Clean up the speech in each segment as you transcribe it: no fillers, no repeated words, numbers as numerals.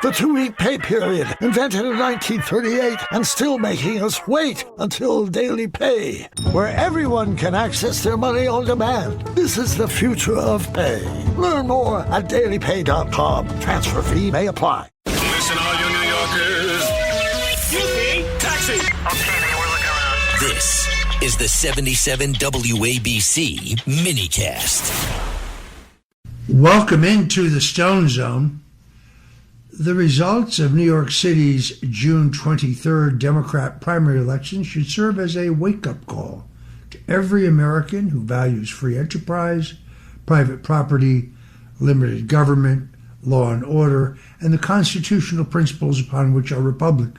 The 2-week pay period, invented in 1938 and still making us wait until daily pay, where everyone can access their money on demand. This is the future of pay. Learn more at dailypay.com. Transfer fee may apply. Listen, all you New Yorkers. Excuse me. Taxi. Okay, man, we're looking around. This is the 77 WABC minicast. Welcome into the Stone Zone. The results of New York City's June 23rd Democrat primary election should serve as a wake-up call to every American who values free enterprise, private property, limited government, law and order, and the constitutional principles upon which our republic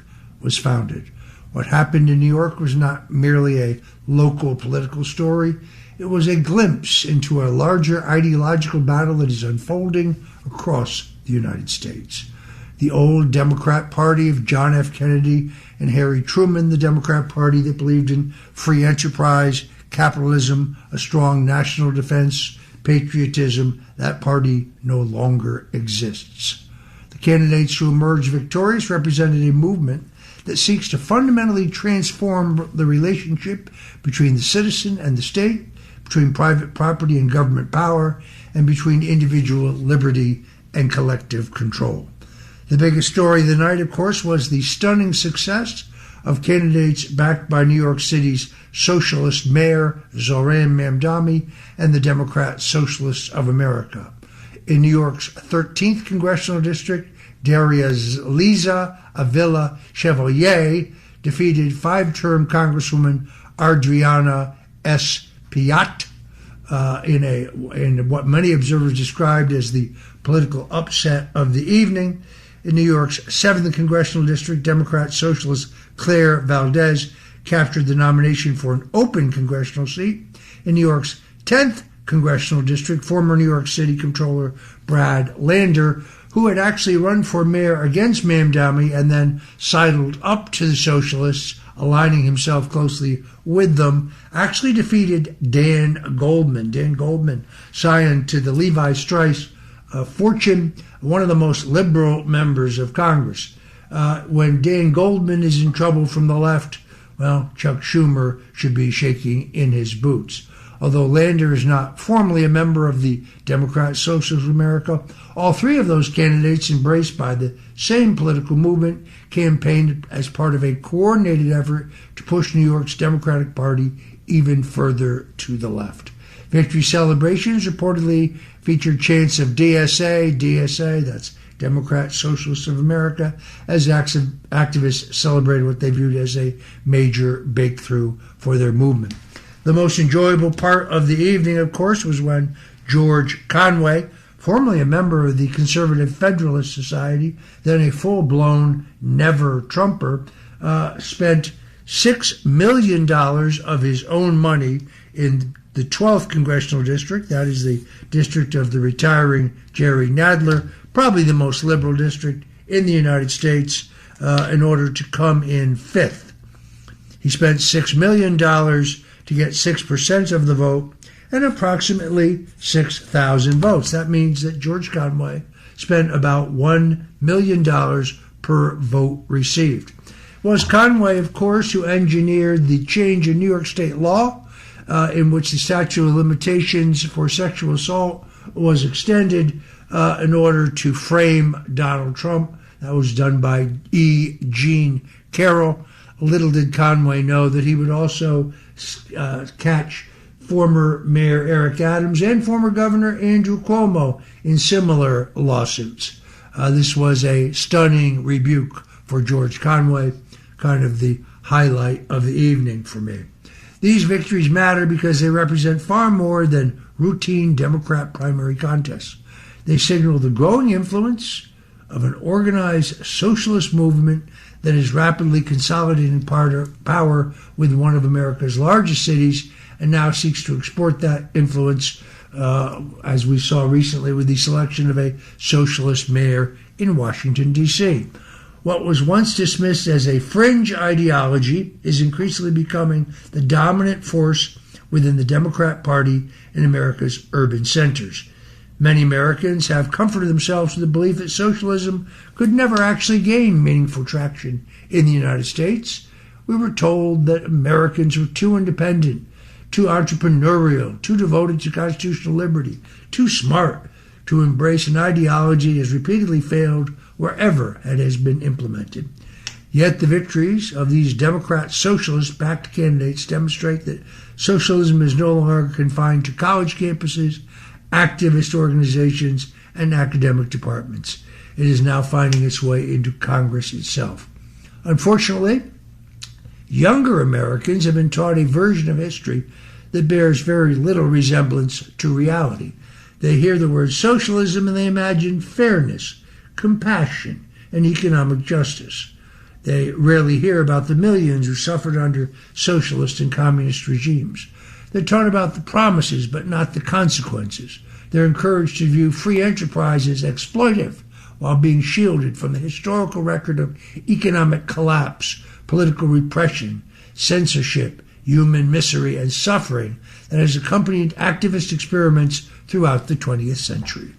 was founded. What happened in New York was not merely a local political story. It was a glimpse into a larger ideological battle that is unfolding across the United States. The old Democrat Party of John F. Kennedy and Harry Truman, the Democrat Party that believed in free enterprise, capitalism, a strong national defense, patriotism, that party no longer exists. The candidates who emerged victorious represented a movement that seeks to fundamentally transform the relationship between the citizen and the state, between private property and government power, and between individual liberty and collective control. The biggest story of the night, of course, was the stunning success of candidates backed by New York City's socialist mayor, Zohran Mamdani, and the Democrat Socialists of America. In New York's 13th congressional district, Daria Liza Avila Chevalier defeated five-term Congresswoman Adriana S. Piat in what many observers described as the political upset of the evening. In New York's 7th Congressional District, Democrat Socialist Claire Valdez captured the nomination for an open congressional seat. In New York's 10th Congressional District, former New York City Comptroller Brad Lander, who had actually run for mayor against Mamdani and then sidled up to the socialists, aligning himself closely with them, actually defeated Dan Goldman. Dan Goldman, scion to the Levi Strauss fortune, one of the most liberal members of Congress. When Dan Goldman is in trouble from the left, well, Chuck Schumer should be shaking in his boots. Although Lander is not formally a member of the Democrat Socialists of America, all three of those candidates, embraced by the same political movement, campaigned as part of a coordinated effort to push New York's Democratic Party even further to the left. Victory celebrations reportedly featured chants of DSA, that's Democrat Socialists of America, as activists celebrated what they viewed as a major breakthrough for their movement. The most enjoyable part of the evening, of course, was when George Conway, formerly a member of the Conservative Federalist Society, then a full-blown never-Trumper, spent $6 million of his own money in the 12th Congressional District. That is the district of the retiring Jerry Nadler, probably the most liberal district in the United States, in order to come in fifth. He spent $6 million to get 6% of the vote and approximately 6,000 votes. That means that George Conway spent about $1 million per vote received. It was Conway, of course, who engineered the change in New York state law in which the statute of limitations for sexual assault was extended in order to frame Donald Trump. That was done by E. Jean Carroll. Little did Conway know that he would also catch former Mayor Eric Adams and former Governor Andrew Cuomo in similar lawsuits. This was a stunning rebuke for George Conway, kind of the highlight of the evening for me. These victories matter because they represent far more than routine Democrat primary contests. They signal the growing influence of an organized socialist movement that is rapidly consolidating power with one of America's largest cities and now seeks to export that influence, as we saw recently with the selection of a socialist mayor in Washington, D.C. What was once dismissed as a fringe ideology is increasingly becoming the dominant force within the Democrat Party in America's urban centers. Many Americans have comforted themselves with the belief that socialism could never actually gain meaningful traction in the United States. We were told that Americans were too independent, too entrepreneurial, too devoted to constitutional liberty, too smart to embrace an ideology that has repeatedly failed wherever it has been implemented. Yet the victories of these Democrat socialist-backed candidates demonstrate that socialism is no longer confined to college campuses, activist organizations, and academic departments. It is now finding its way into Congress itself. Unfortunately, younger Americans have been taught a version of history that bears very little resemblance to reality. They hear the word socialism and they imagine fairness, compassion, and economic justice. They rarely hear about the millions who suffered under socialist and communist regimes. They're taught about the promises, but not the consequences. They're encouraged to view free enterprise as exploitive, while being shielded from the historical record of economic collapse, political repression, censorship, human misery, and suffering that has accompanied activist experiments throughout the 20th century.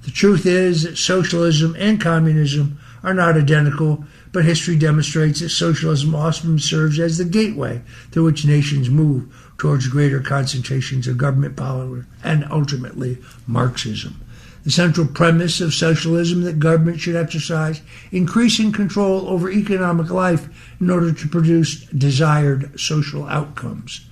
The truth is that socialism and communism are not identical, but history demonstrates that socialism often serves as the gateway through which nations move towards greater concentrations of government power and ultimately Marxism. The central premise of socialism that government should exercise increasing control over economic life in order to produce desired social outcomes.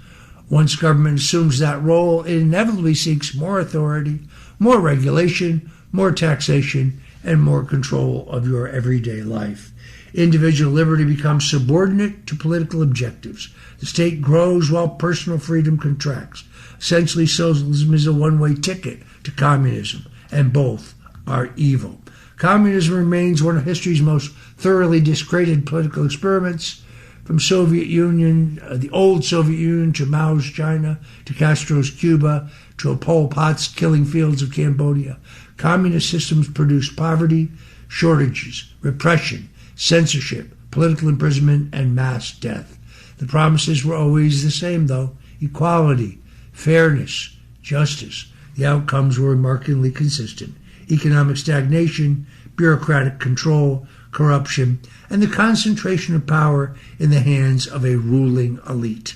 Once government assumes that role, it inevitably seeks more authority, more regulation, more taxation, and more control of your everyday life. Individual liberty becomes subordinate to political objectives. The state grows while personal freedom contracts. Essentially, socialism is a one-way ticket to communism, and both are evil. Communism remains one of history's most thoroughly discredited political experiments. From Soviet Union, the old Soviet Union, to Mao's China, to Castro's Cuba, to Pol Pot's killing fields of Cambodia, communist systems produced poverty, shortages, repression, censorship, political imprisonment, and mass death. The promises were always the same, though: equality, fairness, justice. The outcomes were remarkably consistent: economic stagnation, bureaucratic control, corruption, and the concentration of power in the hands of a ruling elite.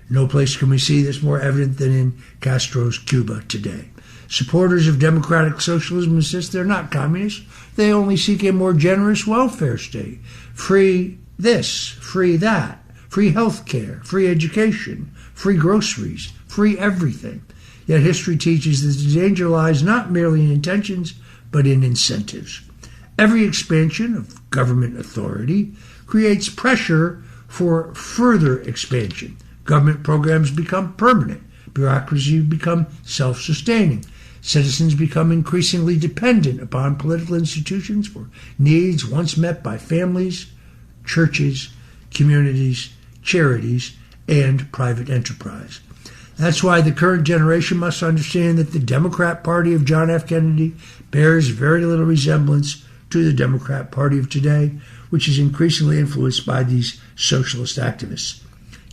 No place can we see this more evident than in Castro's Cuba today. Supporters of democratic socialism insist they're not communists. They only seek a more generous welfare state. Free this, free that, free health care, free education, free groceries, free everything. Yet history teaches that the danger lies not merely in intentions, but in incentives. Every expansion of government authority creates pressure for further expansion. Government programs become permanent. Bureaucracy become self-sustaining. Citizens become increasingly dependent upon political institutions for needs once met by families, churches, communities, charities, and private enterprise. That's why the current generation must understand that the Democrat Party of John F. Kennedy bears very little resemblance to the Democrat Party of today, which is increasingly influenced by these socialist activists.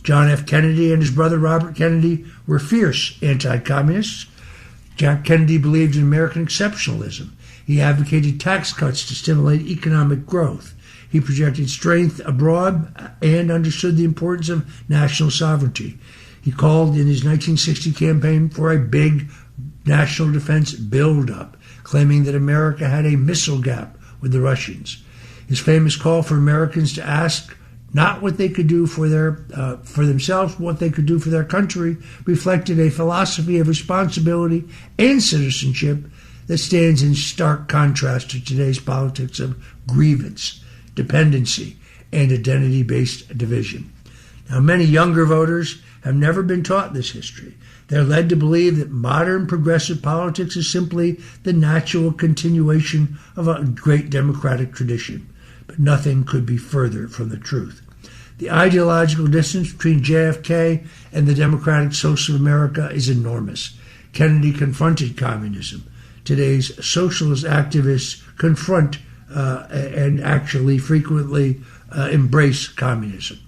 John F. Kennedy and his brother Robert Kennedy were fierce anti-communists. Jack Kennedy believed in American exceptionalism. He advocated tax cuts to stimulate economic growth. He projected strength abroad and understood the importance of national sovereignty. He called in his 1960 campaign for a big national defense build-up, claiming that America had a missile gap with the Russians. His famous call for Americans to ask not what they could do for themselves, but what they could do for their country, reflected a philosophy of responsibility and citizenship that stands in stark contrast to today's politics of grievance, dependency, and identity-based division. Now, many younger voters have never been taught this history. They're led to believe that modern progressive politics is simply the natural continuation of a great democratic tradition. But nothing could be further from the truth. The ideological distance between JFK and the Democratic Socialist America is enormous. Kennedy confronted communism. Today's socialist activists confront and actually frequently embrace communism.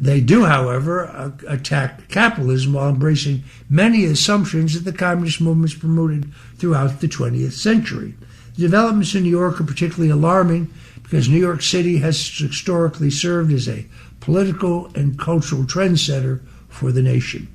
They do, however, attack capitalism while embracing many assumptions that the communist movements promoted throughout the 20th century. The developments in New York are particularly alarming because New York City has historically served as a political and cultural trendsetter for the nation.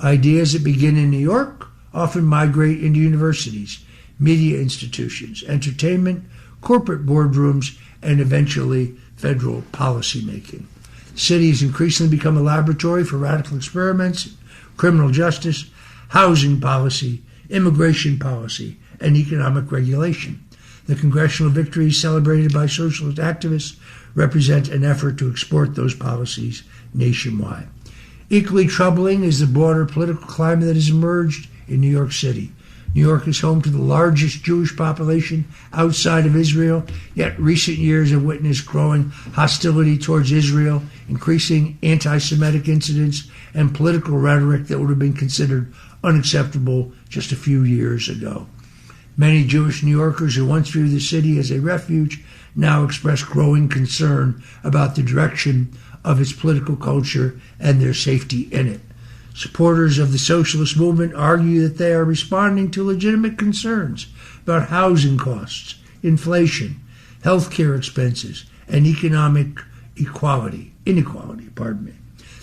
Ideas that begin in New York often migrate into universities, media institutions, entertainment, corporate boardrooms, and eventually federal policymaking. The city has increasingly become a laboratory for radical experiments in criminal justice, housing policy, immigration policy, and economic regulation. The congressional victories celebrated by socialist activists represent an effort to export those policies nationwide. Equally troubling is the broader political climate that has emerged in New York City. New York is home to the largest Jewish population outside of Israel, yet recent years have witnessed growing hostility towards Israel, increasing anti-Semitic incidents, and political rhetoric that would have been considered unacceptable just a few years ago. Many Jewish New Yorkers who once viewed the city as a refuge now express growing concern about the direction of its political culture and their safety in it. Supporters of the socialist movement argue that they are responding to legitimate concerns about housing costs, inflation, healthcare expenses, and economic inequality.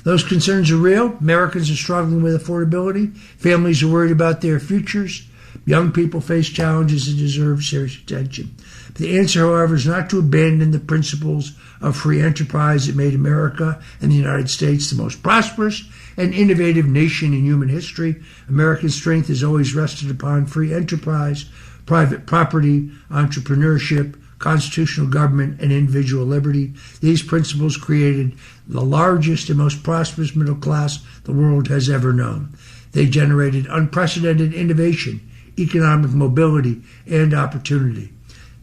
Those concerns are real. Americans are struggling with affordability. Families are worried about their futures. Young people face challenges that deserve serious attention. The answer, however, is not to abandon the principles of free enterprise that made America and the United States the most prosperous and innovative nation in human history. American strength has always rested upon free enterprise, private property, entrepreneurship, constitutional government, and individual liberty. These principles created the largest and most prosperous middle class the world has ever known. They generated unprecedented innovation, economic mobility, and opportunity.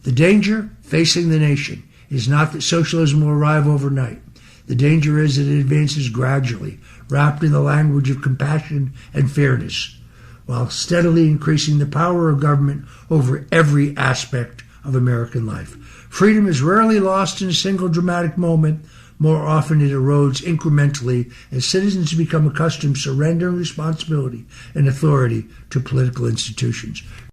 The danger facing the nation is not that socialism will arrive overnight. The danger is that it advances gradually, wrapped in the language of compassion and fairness, while steadily increasing the power of government over every aspect of American life. Freedom is rarely lost in a single dramatic moment. More often it erodes incrementally as citizens become accustomed to surrendering responsibility and authority to political institutions.